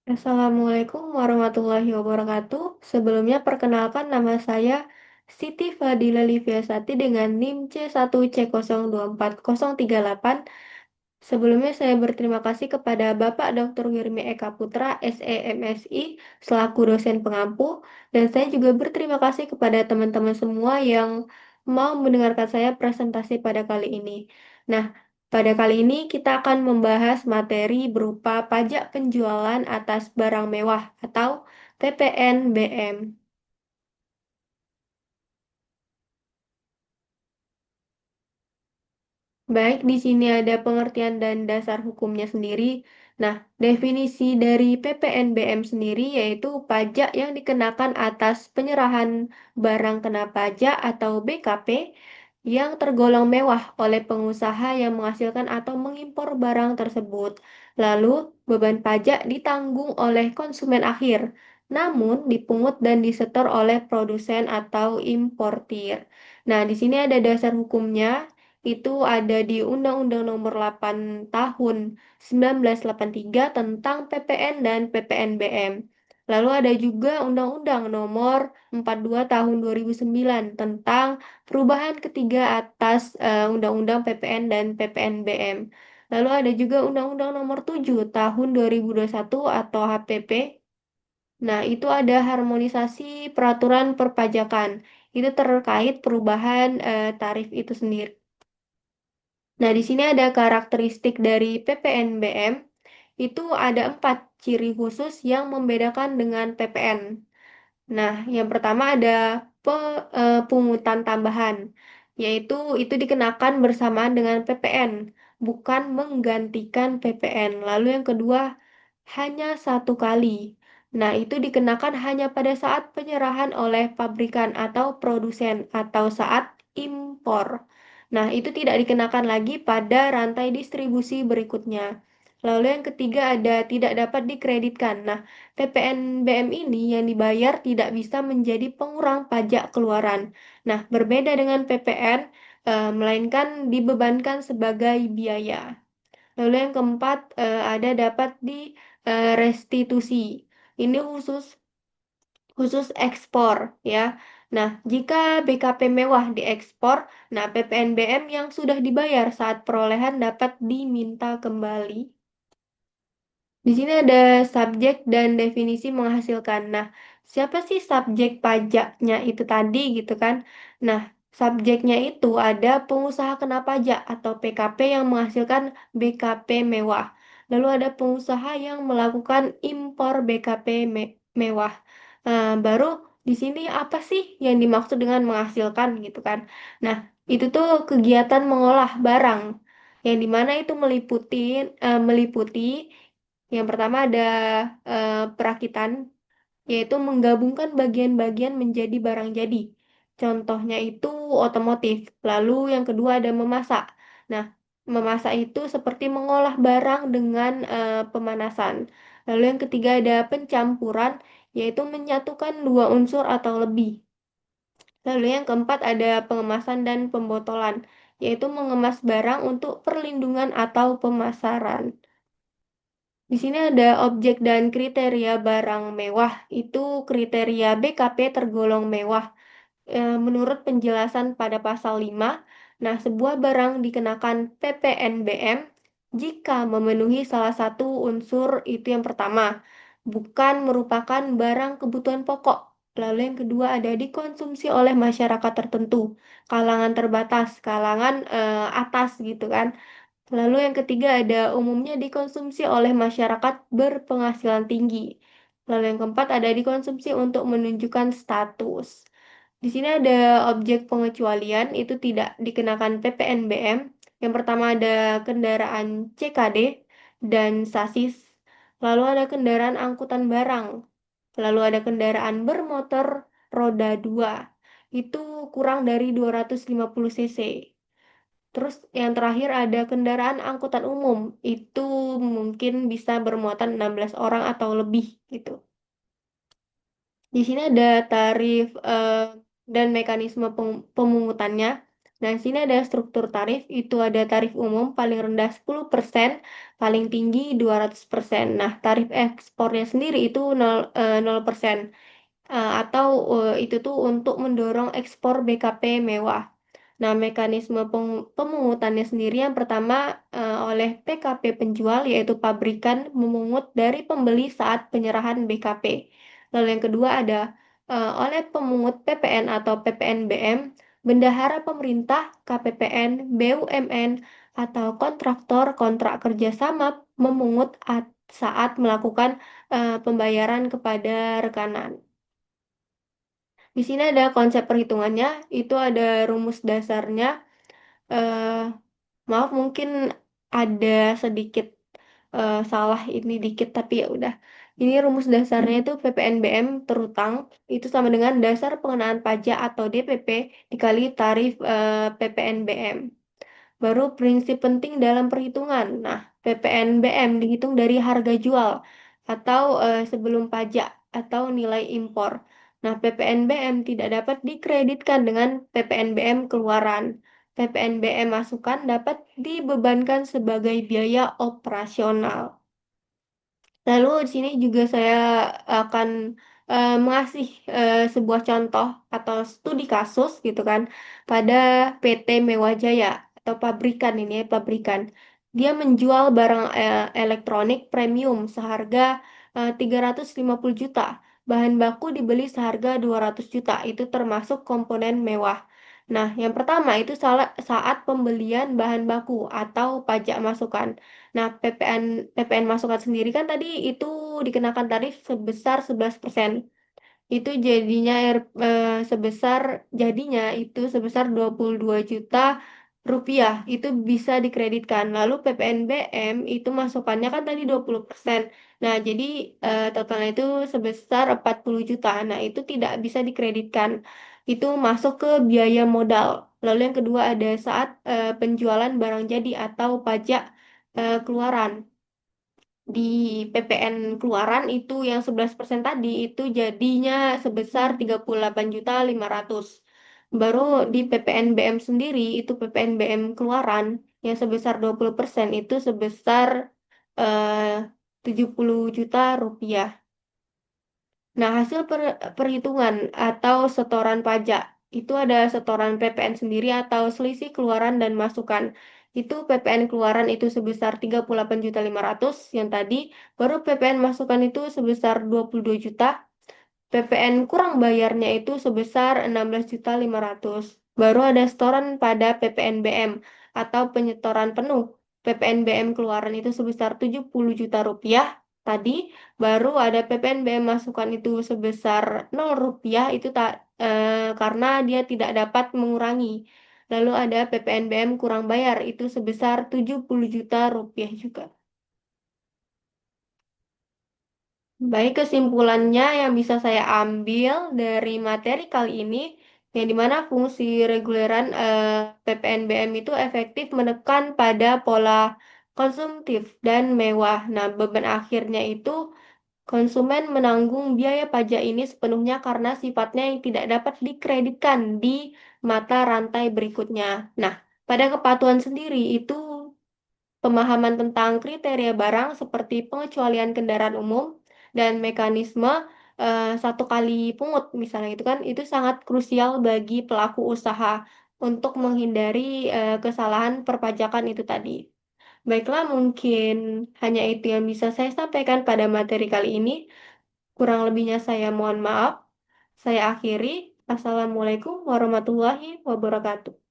Assalamualaikum warahmatullahi wabarakatuh. Sebelumnya perkenalkan nama saya Siti Fadila Liviasati dengan NIM C1C024038. Sebelumnya saya berterima kasih kepada Bapak Dr. Wirmi Eka Putra, SEMSI, selaku dosen pengampu, dan saya juga berterima kasih kepada teman-teman semua yang mau mendengarkan saya presentasi pada kali ini. Nah, pada kali ini kita akan membahas materi berupa pajak penjualan atas barang mewah atau PPNBM. Baik, di sini ada pengertian dan dasar hukumnya sendiri. Nah, definisi dari PPNBM sendiri yaitu pajak yang dikenakan atas penyerahan barang kena pajak atau BKP yang tergolong mewah oleh pengusaha yang menghasilkan atau mengimpor barang tersebut. Lalu, beban pajak ditanggung oleh konsumen akhir, namun dipungut dan disetor oleh produsen atau importir. Nah, di sini ada dasar hukumnya itu ada di Undang-Undang Nomor 8 Tahun 1983 tentang PPN dan PPNBM. Lalu ada juga Undang-Undang Nomor 42 Tahun 2009 tentang perubahan ketiga atas Undang-Undang PPN dan PPNBM. Lalu ada juga Undang-Undang Nomor 7 Tahun 2021 atau HPP. Nah, itu ada harmonisasi peraturan perpajakan. Itu terkait perubahan tarif itu sendiri. Nah, di sini ada karakteristik dari PPNBM. Itu ada 4 ciri khusus yang membedakan dengan PPN. Nah, yang pertama ada pungutan tambahan, yaitu itu dikenakan bersamaan dengan PPN, bukan menggantikan PPN. Lalu yang kedua, hanya satu kali. Nah, itu dikenakan hanya pada saat penyerahan oleh pabrikan atau produsen atau saat impor. Nah, itu tidak dikenakan lagi pada rantai distribusi berikutnya. Lalu yang ketiga ada tidak dapat dikreditkan. Nah, PPNBM ini yang dibayar tidak bisa menjadi pengurang pajak keluaran. Nah, berbeda dengan PPN, melainkan dibebankan sebagai biaya. Lalu yang keempat ada dapat restitusi. Ini khusus ekspor ya. Nah, jika BKP mewah diekspor, nah PPNBM yang sudah dibayar saat perolehan dapat diminta kembali. Di sini ada subjek dan definisi menghasilkan. Nah, siapa sih subjek pajaknya itu tadi gitu kan? Nah, subjeknya itu ada pengusaha kena pajak atau PKP yang menghasilkan BKP mewah. Lalu ada pengusaha yang melakukan impor BKP mewah. Baru di sini apa sih yang dimaksud dengan menghasilkan gitu kan? Nah, itu tuh kegiatan mengolah barang yang dimana itu meliputi yang pertama ada perakitan, yaitu menggabungkan bagian-bagian menjadi barang jadi. Contohnya itu otomotif. Lalu yang kedua ada memasak. Nah, memasak itu seperti mengolah barang dengan pemanasan. Lalu yang ketiga ada pencampuran, yaitu menyatukan dua unsur atau lebih. Lalu yang keempat ada pengemasan dan pembotolan, yaitu mengemas barang untuk perlindungan atau pemasaran. Di sini ada objek dan kriteria barang mewah. Itu kriteria BKP tergolong mewah. Menurut penjelasan pada pasal 5, nah sebuah barang dikenakan PPNBM jika memenuhi salah satu unsur itu yang pertama, bukan merupakan barang kebutuhan pokok. Lalu yang kedua ada dikonsumsi oleh masyarakat tertentu, kalangan terbatas, kalangan atas gitu kan. Lalu yang ketiga ada umumnya dikonsumsi oleh masyarakat berpenghasilan tinggi. Lalu yang keempat ada dikonsumsi untuk menunjukkan status. Di sini ada objek pengecualian itu tidak dikenakan PPNBM. Yang pertama ada kendaraan CKD dan sasis. Lalu ada kendaraan angkutan barang. Lalu ada kendaraan bermotor roda 2. Itu kurang dari 250 cc. Terus yang terakhir ada kendaraan angkutan umum. Itu mungkin bisa bermuatan 16 orang atau lebih gitu. Di sini ada tarif dan mekanisme pemungutannya. Nah, di sini ada struktur tarif, itu ada tarif umum paling rendah 10%, paling tinggi 200%. Nah, tarif ekspornya sendiri itu 0%. Atau itu tuh untuk mendorong ekspor BKP mewah. Nah, mekanisme pemungutannya sendiri yang pertama oleh PKP penjual yaitu pabrikan memungut dari pembeli saat penyerahan BKP. Lalu yang kedua ada oleh pemungut PPN atau PPNBM, bendahara pemerintah, KPPN, BUMN, atau kontraktor kontrak kerjasama memungut saat melakukan pembayaran kepada rekanan. Di sini ada konsep perhitungannya, itu ada rumus dasarnya. eh Maaf mungkin ada sedikit salah ini dikit tapi ya udah. Ini rumus dasarnya itu PPNBM terutang itu sama dengan dasar pengenaan pajak atau DPP dikali tarif PPNBM. Baru prinsip penting dalam perhitungan. Nah, PPNBM dihitung dari harga jual atau sebelum pajak atau nilai impor. Nah, PPNBM tidak dapat dikreditkan dengan PPNBM keluaran. PPNBM masukan dapat dibebankan sebagai biaya operasional. Lalu di sini juga saya akan mengasih sebuah contoh atau studi kasus gitu kan pada PT Mewah Jaya atau pabrikan ini ya, pabrikan. Dia menjual barang elektronik premium seharga 350 juta. Bahan baku dibeli seharga 200 juta. Itu termasuk komponen mewah. Nah, yang pertama itu saat pembelian bahan baku atau pajak masukan. Nah, PPN masukan sendiri kan tadi itu dikenakan tarif sebesar 11%. Itu jadinya itu sebesar 22 juta rupiah. Itu bisa dikreditkan. Lalu PPNBM itu masukannya kan tadi 20%. Nah, jadi totalnya itu sebesar 40 juta. Nah, itu tidak bisa dikreditkan. Itu masuk ke biaya modal. Lalu yang kedua ada saat penjualan barang jadi atau pajak keluaran di PPN keluaran itu yang 11% tadi itu jadinya sebesar 38.500. Baru di PPNBM sendiri itu PPNBM keluaran yang sebesar 20% itu sebesar eh, 70 juta rupiah. Nah, hasil perhitungan atau setoran pajak itu ada setoran PPN sendiri atau selisih keluaran dan masukan. Itu PPN keluaran itu sebesar 38.500 yang tadi, baru PPN masukan itu sebesar 22 juta. PPN kurang bayarnya itu sebesar 16.500. Baru ada setoran pada PPNBM atau penyetoran penuh. PPNBM keluaran itu sebesar 70 juta rupiah. Tadi baru ada PPNBM masukan itu sebesar 0 rupiah itu tak karena dia tidak dapat mengurangi. Lalu ada PPNBM kurang bayar itu sebesar 70 juta rupiah juga. Baik, kesimpulannya yang bisa saya ambil dari materi kali ini, yang dimana fungsi reguleran PPNBM itu efektif menekan pada pola konsumtif dan mewah. Nah, beban akhirnya itu konsumen menanggung biaya pajak ini sepenuhnya karena sifatnya yang tidak dapat dikreditkan di mata rantai berikutnya. Nah, pada kepatuhan sendiri itu pemahaman tentang kriteria barang seperti pengecualian kendaraan umum dan mekanisme satu kali pungut misalnya itu kan itu sangat krusial bagi pelaku usaha untuk menghindari kesalahan perpajakan itu tadi. Baiklah, mungkin hanya itu yang bisa saya sampaikan pada materi kali ini. Kurang lebihnya saya mohon maaf. Saya akhiri. Assalamualaikum warahmatullahi wabarakatuh.